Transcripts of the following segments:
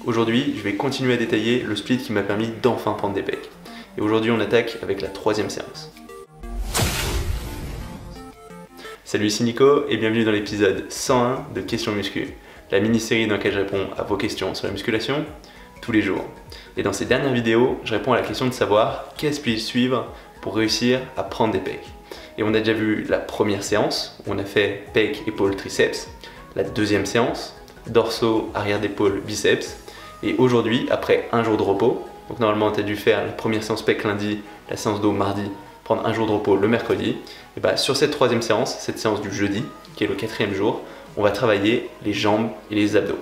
Aujourd'hui, je vais continuer à détailler le split qui m'a permis d'enfin prendre des pecs. Et aujourd'hui, on attaque avec la troisième séance. Salut, ici Nico et bienvenue dans l'épisode 101 de Questions Muscu, la mini-série dans laquelle je réponds à vos questions sur la musculation tous les jours. Et dans ces dernières vidéos, je réponds à la question de savoir quel split suivre pour réussir à prendre des pecs. Et on a déjà vu la première séance, où on a fait pecs, épaules, triceps, la deuxième séance, dorsaux, arrière d'épaule, biceps, et aujourd'hui, après un jour de repos, donc normalement tu as dû faire la première séance pec lundi, la séance dos mardi, prendre un jour de repos le mercredi, et bah sur cette troisième séance, cette séance du jeudi, qui est le quatrième jour, on va travailler les jambes et les abdos.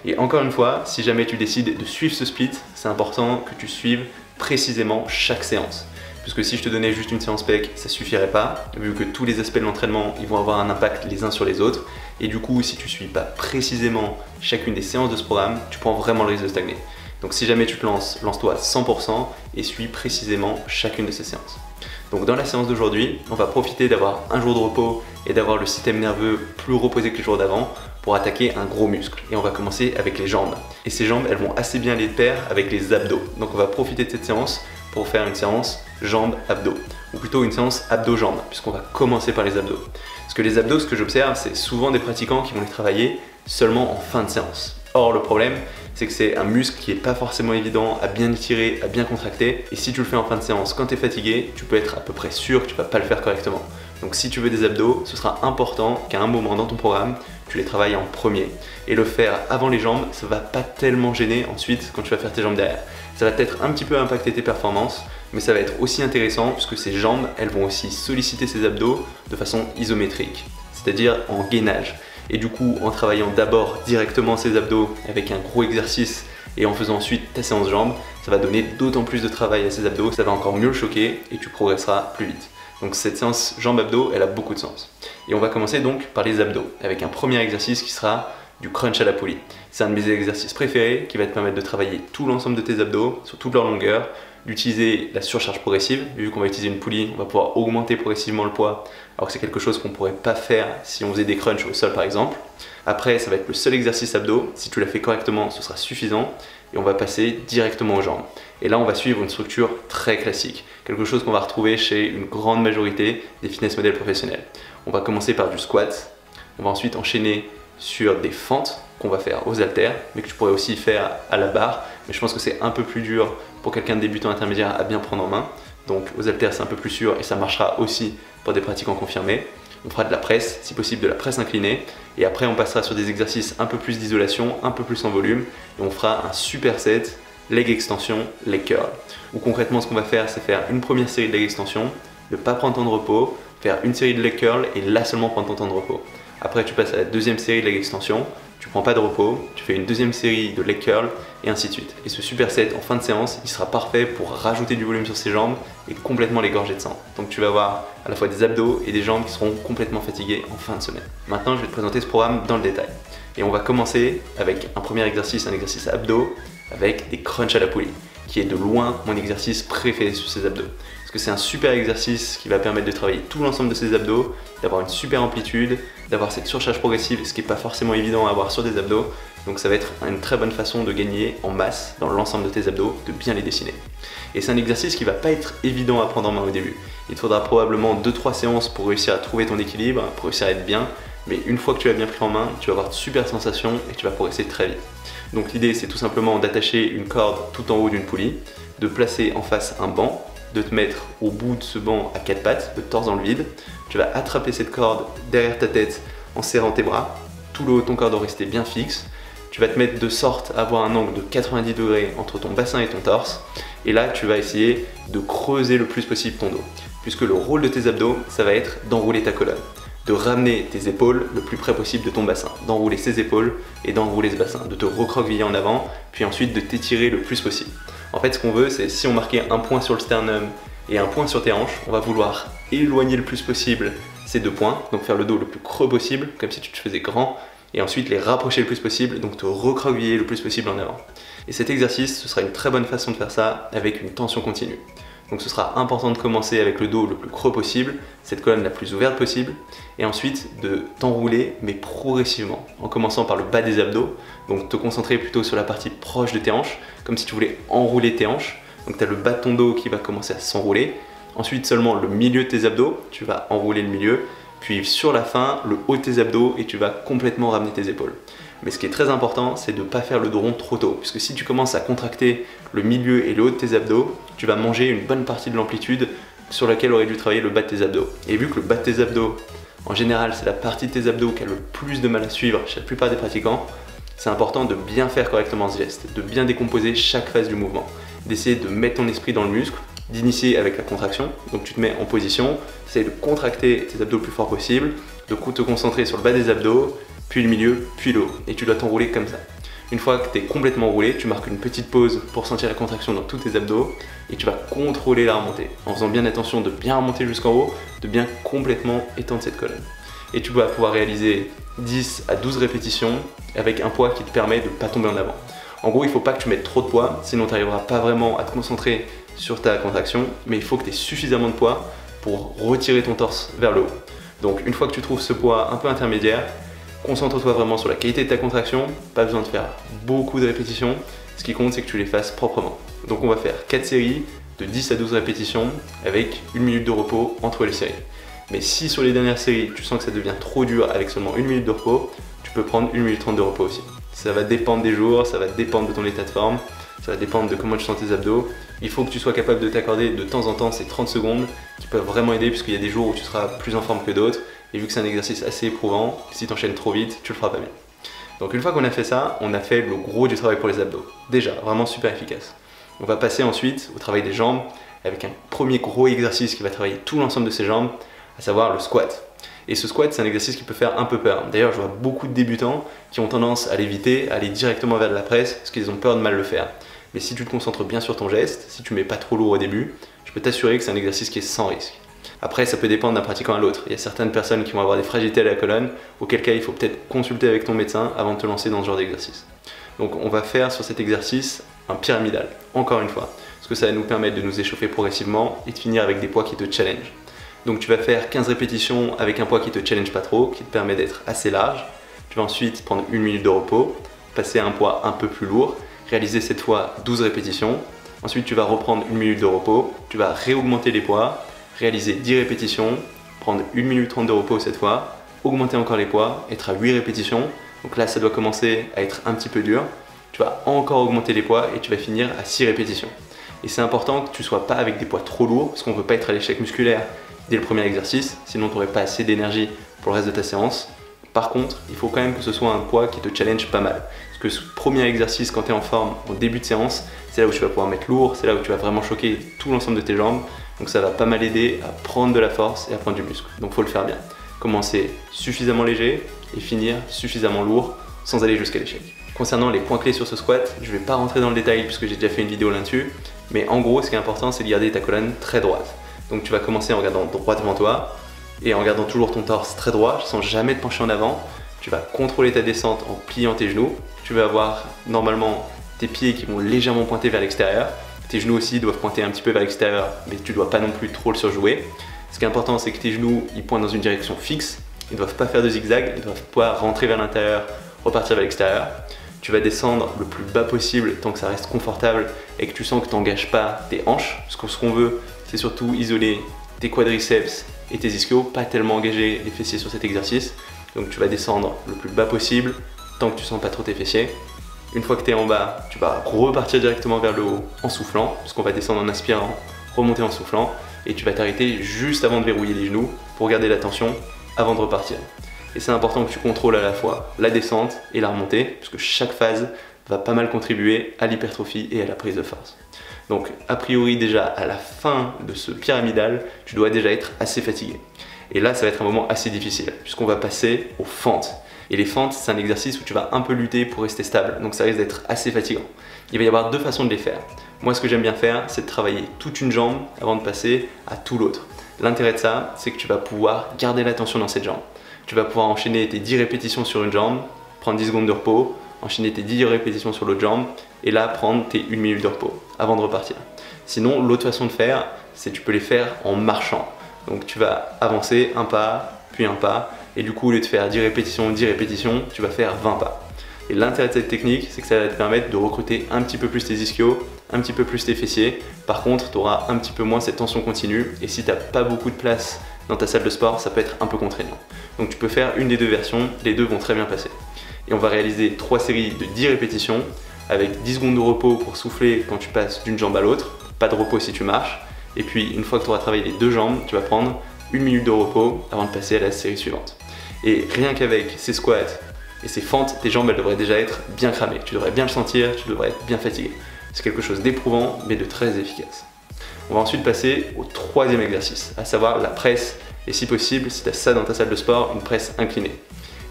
Et encore une fois, si jamais tu décides de suivre ce split, c'est important que tu suives précisément chaque séance. Puisque si je te donnais juste une séance pec, ça suffirait pas, vu que tous les aspects de l'entraînement, ils vont avoir un impact les uns sur les autres. Et du coup, si tu suis pas précisément chacune des séances de ce programme, tu prends vraiment le risque de stagner. Donc si jamais tu te lances, lance-toi à 100% et suis précisément chacune de ces séances. Donc dans la séance d'aujourd'hui, on va profiter d'avoir un jour de repos et d'avoir le système nerveux plus reposé que les jours d'avant pour attaquer un gros muscle. Et on va commencer avec les jambes. Et ces jambes, elles vont assez bien aller de pair avec les abdos. Donc on va profiter de cette séance pour faire une séance jambes-abdos, ou plutôt une séance abdos-jambes, puisqu'on va commencer par les abdos. Parce que les abdos, ce que j'observe, c'est souvent des pratiquants qui vont les travailler seulement en fin de séance. Or, le problème, c'est que c'est un muscle qui n'est pas forcément évident à bien étirer, à bien contracter, et si tu le fais en fin de séance quand tu es fatigué, tu peux être à peu près sûr que tu ne vas pas le faire correctement. Donc si tu veux des abdos, ce sera important qu'à un moment dans ton programme, tu les travailles en premier. Et le faire avant les jambes, ça va pas tellement gêner ensuite quand tu vas faire tes jambes derrière. Ça va peut-être un petit peu impacter tes performances, mais ça va être aussi intéressant puisque ces jambes, elles vont aussi solliciter ces abdos de façon isométrique, c'est-à-dire en gainage. Et du coup, en travaillant d'abord directement ces abdos avec un gros exercice et en faisant ensuite ta séance jambes, ça va donner d'autant plus de travail à ces abdos, ça va encore mieux le choquer et tu progresseras plus vite. Donc cette séance jambes-abdos, elle a beaucoup de sens. Et on va commencer donc par les abdos, avec un premier exercice qui sera du crunch à la poulie. C'est un de mes exercices préférés qui va te permettre de travailler tout l'ensemble de tes abdos sur toute leur longueur, d'utiliser la surcharge progressive. Vu qu'on va utiliser une poulie, on va pouvoir augmenter progressivement le poids, alors que c'est quelque chose qu'on ne pourrait pas faire si on faisait des crunchs au sol par exemple. Après, ça va être le seul exercice abdos. Si tu l'as fait correctement, ce sera suffisant. Et on va passer directement aux jambes. Et là, on va suivre une structure très classique, quelque chose qu'on va retrouver chez une grande majorité des fitness modèles professionnels. On va commencer par du squat, on va ensuite enchaîner sur des fentes qu'on va faire aux haltères, mais que tu pourrais aussi faire à la barre, mais je pense que c'est un peu plus dur pour quelqu'un de débutant intermédiaire à bien prendre en main. Donc aux haltères, c'est un peu plus sûr et ça marchera aussi pour des pratiquants confirmés. On fera de la presse, si possible de la presse inclinée, et après on passera sur des exercices un peu plus d'isolation, un peu plus en volume, et on fera un superset leg extension, leg curl. Où concrètement ce qu'on va faire, c'est faire une première série de leg extension, ne pas prendre temps de repos, faire une série de leg curl et là seulement prendre ton temps de repos. Après tu passes à la deuxième série de leg extension, tu prends pas de repos, tu fais une deuxième série de leg curl et ainsi de suite. Et ce superset en fin de séance, il sera parfait pour rajouter du volume sur ses jambes et complètement les gorger de sang. Donc tu vas avoir à la fois des abdos et des jambes qui seront complètement fatiguées en fin de semaine. Maintenant je vais te présenter ce programme dans le détail. Et on va commencer avec un premier exercice, un exercice abdos avec des crunchs à la poulie, qui est de loin mon exercice préféré sur ces abdos. Parce que c'est un super exercice qui va permettre de travailler tout l'ensemble de ces abdos, d'avoir une super amplitude, d'avoir cette surcharge progressive, ce qui n'est pas forcément évident à avoir sur des abdos. Donc ça va être une très bonne façon de gagner en masse dans l'ensemble de tes abdos, de bien les dessiner. Et c'est un exercice qui va pas être évident à prendre en main au début. Il te faudra probablement 2-3 séances pour réussir à trouver ton équilibre, pour réussir à être bien. Mais une fois que tu l'as bien pris en main, tu vas avoir de super sensations et tu vas progresser très vite. Donc l'idée, c'est tout simplement d'attacher une corde tout en haut d'une poulie, de placer en face un banc, de te mettre au bout de ce banc à 4 pattes, le torse dans le vide. Tu vas attraper cette corde derrière ta tête en serrant tes bras. Tout le haut de ton corps doit rester bien fixe. Tu vas te mettre de sorte à avoir un angle de 90 degrés entre ton bassin et ton torse. Et là, tu vas essayer de creuser le plus possible ton dos. Puisque le rôle de tes abdos, ça va être d'enrouler ta colonne, de ramener tes épaules le plus près possible de ton bassin, d'enrouler ces épaules et d'enrouler ce bassin, de te recroqueviller en avant, puis ensuite de t'étirer le plus possible. En fait, ce qu'on veut, c'est si on marquait un point sur le sternum et un point sur tes hanches, on va vouloir éloigner le plus possible ces deux points, donc faire le dos le plus creux possible, comme si tu te faisais grand, et ensuite les rapprocher le plus possible, donc te recroqueviller le plus possible en avant. Et cet exercice, ce sera une très bonne façon de faire ça avec une tension continue. Donc ce sera important de commencer avec le dos le plus creux possible, cette colonne la plus ouverte possible, et ensuite de t'enrouler mais progressivement, en commençant par le bas des abdos, donc te concentrer plutôt sur la partie proche de tes hanches, comme si tu voulais enrouler tes hanches. Donc tu as le bas de ton dos qui va commencer à s'enrouler, ensuite seulement le milieu de tes abdos, tu vas enrouler le milieu, puis sur la fin, le haut de tes abdos et tu vas complètement ramener tes épaules. Mais ce qui est très important, c'est de ne pas faire le dos rond trop tôt, puisque si tu commences à contracter le milieu et le haut de tes abdos, tu vas manger une bonne partie de l'amplitude sur laquelle aurait dû travailler le bas de tes abdos. Et vu que le bas de tes abdos, en général, c'est la partie de tes abdos qui a le plus de mal à suivre chez la plupart des pratiquants, c'est important de bien faire correctement ce geste, de bien décomposer chaque phase du mouvement, d'essayer de mettre ton esprit dans le muscle, d'initier avec la contraction, donc tu te mets en position, tu essaies de contracter tes abdos le plus fort possible, de te concentrer sur le bas des abdos, puis le milieu, puis le haut, et tu dois t'enrouler comme ça. Une fois que tu es complètement roulé, tu marques une petite pause pour sentir la contraction dans tous tes abdos, et tu vas contrôler la remontée, en faisant bien attention de bien remonter jusqu'en haut, de bien complètement étendre cette colonne. Et tu vas pouvoir réaliser 10 à 12 répétitions avec un poids qui te permet de ne pas tomber en avant. En gros, il ne faut pas que tu mettes trop de poids, sinon tu n'arriveras pas vraiment à te concentrer sur ta contraction, mais il faut que tu aies suffisamment de poids pour retirer ton torse vers le haut. Donc une fois que tu trouves ce poids un peu intermédiaire, concentre-toi vraiment sur la qualité de ta contraction, pas besoin de faire beaucoup de répétitions, ce qui compte c'est que tu les fasses proprement. Donc on va faire 4 séries de 10 à 12 répétitions avec 1 minute de repos entre les séries. Mais si sur les dernières séries tu sens que ça devient trop dur avec seulement 1 minute de repos, tu peux prendre 1 minute 30 de repos aussi. Ça va dépendre des jours, ça va dépendre de ton état de forme, ça va dépendre de comment tu sens tes abdos. Il faut que tu sois capable de t'accorder de temps en temps ces 30 secondes qui peuvent vraiment aider puisqu'il y a des jours où tu seras plus en forme que d'autres. Et vu que c'est un exercice assez éprouvant, si tu enchaînes trop vite, tu le feras pas bien. Donc une fois qu'on a fait ça, on a fait le gros du travail pour les abdos. Déjà, vraiment super efficace. On va passer ensuite au travail des jambes avec un premier gros exercice qui va travailler tout l'ensemble de ces jambes, à savoir le squat. Et ce squat, c'est un exercice qui peut faire un peu peur. D'ailleurs, je vois beaucoup de débutants qui ont tendance à l'éviter, à aller directement vers de la presse parce qu'ils ont peur de mal le faire. Mais si tu te concentres bien sur ton geste, si tu mets pas trop lourd au début, je peux t'assurer que c'est un exercice qui est sans risque. Après, ça peut dépendre d'un pratiquant à l'autre. Il y a certaines personnes qui vont avoir des fragilités à la colonne, auquel cas il faut peut-être consulter avec ton médecin avant de te lancer dans ce genre d'exercice. Donc on va faire sur cet exercice un pyramidal, encore une fois, parce que ça va nous permettre de nous échauffer progressivement et de finir avec des poids qui te challenge. Donc tu vas faire 15 répétitions avec un poids qui te challenge pas trop, qui te permet d'être assez large. Tu vas ensuite prendre 1 minute de repos, passer à un poids un peu plus lourd, réaliser cette fois 12 répétitions. Ensuite tu vas reprendre 1 minute de repos, tu vas réaugmenter les poids, réaliser 10 répétitions, prendre 1 minute 30 de repos cette fois, augmenter encore les poids, être à 8 répétitions. Donc là ça doit commencer à être un petit peu dur. Tu vas encore augmenter les poids et tu vas finir à 6 répétitions. Et c'est important que tu ne sois pas avec des poids trop lourds parce qu'on ne veut pas être à l'échec musculaire dès le premier exercice, sinon tu n'aurais pas assez d'énergie pour le reste de ta séance. Par contre, il faut quand même que ce soit un poids qui te challenge pas mal. Parce que ce premier exercice, quand tu es en forme, au début de séance, c'est là où tu vas pouvoir mettre lourd, c'est là où tu vas vraiment choquer tout l'ensemble de tes jambes. Donc ça va pas mal aider à prendre de la force et à prendre du muscle. Donc il faut le faire bien. Commencer suffisamment léger et finir suffisamment lourd sans aller jusqu'à l'échec. Concernant les points clés sur ce squat, je ne vais pas rentrer dans le détail puisque j'ai déjà fait une vidéo là-dessus. Mais en gros, ce qui est important, c'est de garder ta colonne très droite. Donc tu vas commencer en regardant droit devant toi et en gardant toujours ton torse très droit, sans jamais te pencher en avant. Tu vas contrôler ta descente en pliant tes genoux. Tu vas avoir normalement tes pieds qui vont légèrement pointer vers l'extérieur. Tes genoux aussi doivent pointer un petit peu vers l'extérieur, mais tu ne dois pas non plus trop le surjouer. Ce qui est important, c'est que tes genoux ils pointent dans une direction fixe. Ils ne doivent pas faire de zigzag, ils doivent pas rentrer vers l'intérieur, repartir vers l'extérieur. Tu vas descendre le plus bas possible tant que ça reste confortable et que tu sens que tu n'engages pas tes hanches. Parce que ce qu'on veut, c'est surtout isoler tes quadriceps et tes ischios, pas tellement engager les fessiers sur cet exercice. Donc tu vas descendre le plus bas possible tant que tu sens pas trop tes fessiers. Une fois que tu es en bas, tu vas repartir directement vers le haut en soufflant, parce qu'on va descendre en inspirant, remonter en soufflant, et tu vas t'arrêter juste avant de verrouiller les genoux pour garder la tension avant de repartir. Et c'est important que tu contrôles à la fois la descente et la remontée, puisque chaque phase va pas mal contribuer à l'hypertrophie et à la prise de force. Donc a priori déjà à la fin de ce pyramidal, tu dois déjà être assez fatigué. Et là ça va être un moment assez difficile, puisqu'on va passer aux fentes. Et les fentes, c'est un exercice où tu vas un peu lutter pour rester stable, donc ça risque d'être assez fatigant. Il va y avoir deux façons de les faire. Moi ce que j'aime bien faire, c'est de travailler toute une jambe avant de passer à tout l'autre. L'intérêt de ça, c'est que tu vas pouvoir garder l'attention dans cette jambe. Tu vas pouvoir enchaîner tes 10 répétitions sur une jambe, prendre 10 secondes de repos, enchaîner tes 10 répétitions sur l'autre jambe, et là prendre tes 1 minute de repos avant de repartir. Sinon, l'autre façon de faire, c'est que tu peux les faire en marchant. Donc tu vas avancer un pas, puis un pas, et du coup au lieu de faire 10 répétitions, tu vas faire 20 pas. Et l'intérêt de cette technique, c'est que ça va te permettre de recruter un petit peu plus tes ischios, un petit peu plus tes fessiers. Par contre, tu auras un petit peu moins cette tension continue, et si tu n'as pas beaucoup de place dans ta salle de sport, ça peut être un peu contraignant. Donc tu peux faire une des deux versions, les deux vont très bien passer. Et on va réaliser 3 séries de 10 répétitions, avec 10 secondes de repos pour souffler quand tu passes d'une jambe à l'autre, pas de repos si tu marches, et puis une fois que tu auras travaillé les deux jambes, tu vas prendre 1 minute de repos avant de passer à la série suivante. Et rien qu'avec ces squats et ces fentes, tes jambes elles devraient déjà être bien cramées, tu devrais bien le sentir, tu devrais être bien fatigué. C'est quelque chose d'éprouvant mais de très efficace. On va ensuite passer au 3e exercice, à savoir la presse, et si possible, si tu as ça dans ta salle de sport, une presse inclinée.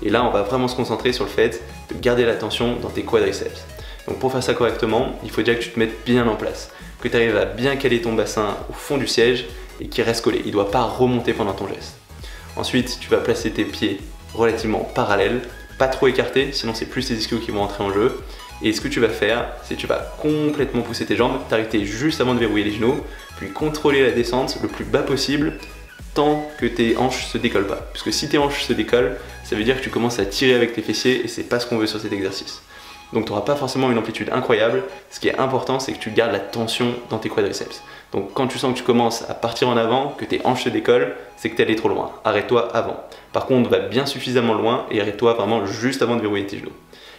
Et là, on va vraiment se concentrer sur le fait de garder la tension dans tes quadriceps. Donc pour faire ça correctement, il faut déjà que tu te mettes bien en place, que tu arrives à bien caler ton bassin au fond du siège et qu'il reste collé, il ne doit pas remonter pendant ton geste. Ensuite, tu vas placer tes pieds relativement parallèles, pas trop écartés, sinon c'est plus tes ischios qui vont entrer en jeu. Et ce que tu vas faire, c'est que tu vas complètement pousser tes jambes, t'arrêter juste avant de verrouiller les genoux, puis contrôler la descente le plus bas possible tant que tes hanches se décollent pas. Parce que si tes hanches se décollent, ça veut dire que tu commences à tirer avec tes fessiers et c'est pas ce qu'on veut sur cet exercice. Donc tu n'auras pas forcément une amplitude incroyable. Ce qui est important, c'est que tu gardes la tension dans tes quadriceps. Donc quand tu sens que tu commences à partir en avant, que tes hanches se décollent, c'est que tu es allé trop loin. Arrête-toi avant. Par contre, va bien suffisamment loin et arrête-toi vraiment juste avant de verrouiller tes genoux.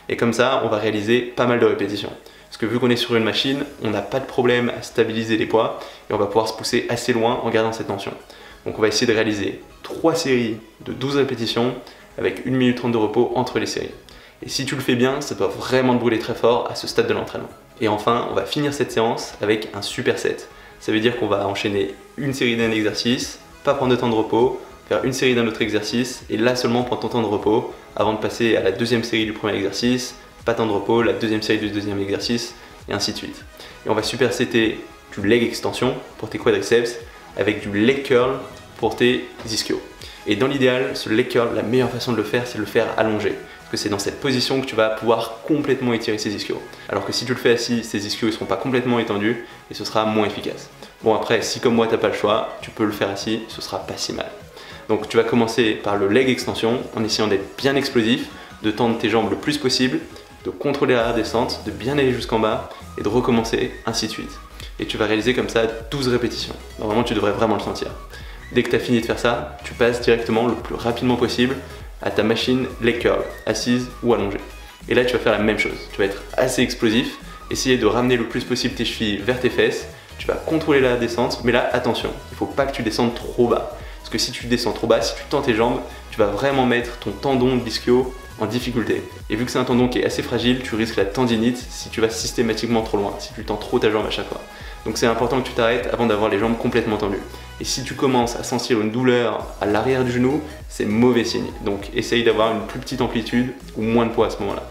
Et comme ça, on va réaliser pas mal de répétitions. Parce que vu qu'on est sur une machine, on n'a pas de problème à stabiliser les poids et on va pouvoir se pousser assez loin en gardant cette tension. Donc on va essayer de réaliser 3 séries de 12 répétitions avec 1 minute 30 de repos entre les séries. Et si tu le fais bien, ça doit vraiment te brûler très fort à ce stade de l'entraînement. Et enfin, on va finir cette séance avec un superset. Ça veut dire qu'on va enchaîner une série d'un exercice, pas prendre de temps de repos, faire une série d'un autre exercice, et là seulement prendre ton temps de repos avant de passer à la deuxième série du premier exercice, pas temps de repos, la deuxième série du deuxième exercice, et ainsi de suite. Et on va supersetter du leg extension pour tes quadriceps avec du leg curl pour tes ischios. Et dans l'idéal, ce leg curl, la meilleure façon de le faire, c'est de le faire allongé. Parce que c'est dans cette position que tu vas pouvoir complètement étirer ces ischios. Alors que si tu le fais assis, ces ischios ne seront pas complètement étendus et ce sera moins efficace. Bon après, si comme moi tu n'as pas le choix, tu peux le faire assis, ce sera pas si mal. Donc tu vas commencer par le leg extension en essayant d'être bien explosif, de tendre tes jambes le plus possible, de contrôler la descente, de bien aller jusqu'en bas et de recommencer, ainsi de suite. Et tu vas réaliser comme ça 12 répétitions. Normalement tu devrais vraiment le sentir. Dès que tu as fini de faire ça, tu passes directement le plus rapidement possible à ta machine leg curl, assise ou allongée. Et là tu vas faire la même chose, tu vas être assez explosif, essayer de ramener le plus possible tes chevilles vers tes fesses, tu vas contrôler la descente, mais là attention, il ne faut pas que tu descendes trop bas. Parce que si tu descends trop bas, si tu tends tes jambes, tu vas vraiment mettre ton tendon de l'ischio en difficulté. Et vu que c'est un tendon qui est assez fragile, tu risques la tendinite si tu vas systématiquement trop loin, si tu tends trop ta jambe à chaque fois. Donc c'est important que tu t'arrêtes avant d'avoir les jambes complètement tendues. Et si tu commences à sentir une douleur à l'arrière du genou, c'est mauvais signe. Donc essaye d'avoir une plus petite amplitude ou moins de poids à ce moment-là.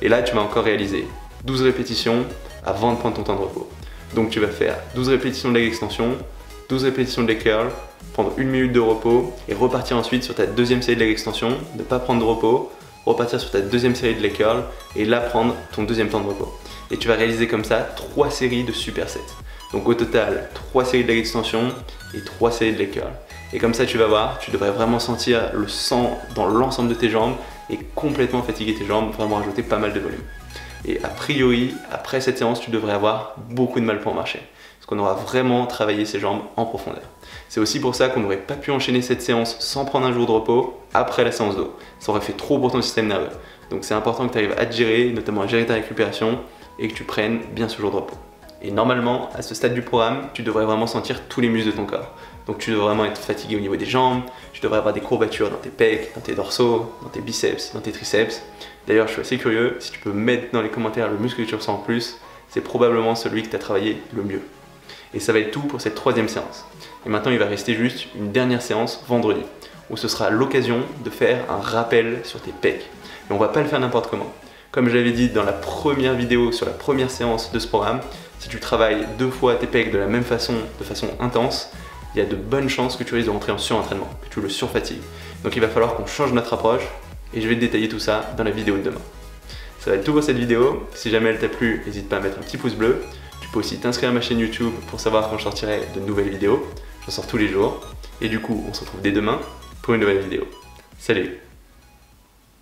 Et là, tu vas encore réaliser 12 répétitions avant de prendre ton temps de repos. Donc tu vas faire 12 répétitions de leg extension, 12 répétitions de leg curl, prendre 1 minute de repos et repartir ensuite sur ta deuxième série de leg extension, ne pas prendre de repos, repartir sur ta deuxième série de leg curl et là prendre ton deuxième temps de repos. Et tu vas réaliser comme ça 3 séries de supersets. Donc au total, 3 séries de leg extension et 3 séries de leg curl. Et comme ça, tu vas voir, tu devrais vraiment sentir le sang dans l'ensemble de tes jambes et complètement fatiguer tes jambes, vraiment rajouter pas mal de volume. Et a priori, après cette séance, tu devrais avoir beaucoup de mal pour marcher. Parce qu'on aura vraiment travaillé ses jambes en profondeur. C'est aussi pour ça qu'on n'aurait pas pu enchaîner cette séance sans prendre un jour de repos après la séance d'eau. Ça aurait fait trop pour ton système nerveux. Donc c'est important que tu arrives à te gérer, notamment à gérer ta récupération et que tu prennes bien ce jour de repos. Et normalement, à ce stade du programme, tu devrais vraiment sentir tous les muscles de ton corps. Donc tu devrais vraiment être fatigué au niveau des jambes, tu devrais avoir des courbatures dans tes pecs, dans tes dorsaux, dans tes biceps, dans tes triceps. D'ailleurs, je suis assez curieux, si tu peux mettre dans les commentaires le muscle que tu ressens en plus, c'est probablement celui que tu as travaillé le mieux. Et ça va être tout pour cette 3e séance. Et maintenant, il va rester juste une dernière séance vendredi, où ce sera l'occasion de faire un rappel sur tes pecs. Et on va pas le faire n'importe comment. Comme je l'avais dit dans la première vidéo sur la première séance de ce programme, si tu travailles 2 fois tes pecs de la même façon, de façon intense, il y a de bonnes chances que tu risques de rentrer en surentraînement, que tu le surfatigues. Donc il va falloir qu'on change notre approche et je vais te détailler tout ça dans la vidéo de demain. Ça va être tout pour cette vidéo. Si jamais elle t'a plu, n'hésite pas à mettre un petit pouce bleu. Tu peux aussi t'inscrire à ma chaîne YouTube pour savoir quand je sortirai de nouvelles vidéos. J'en sors tous les jours. Et du coup, on se retrouve dès demain pour une nouvelle vidéo. Salut!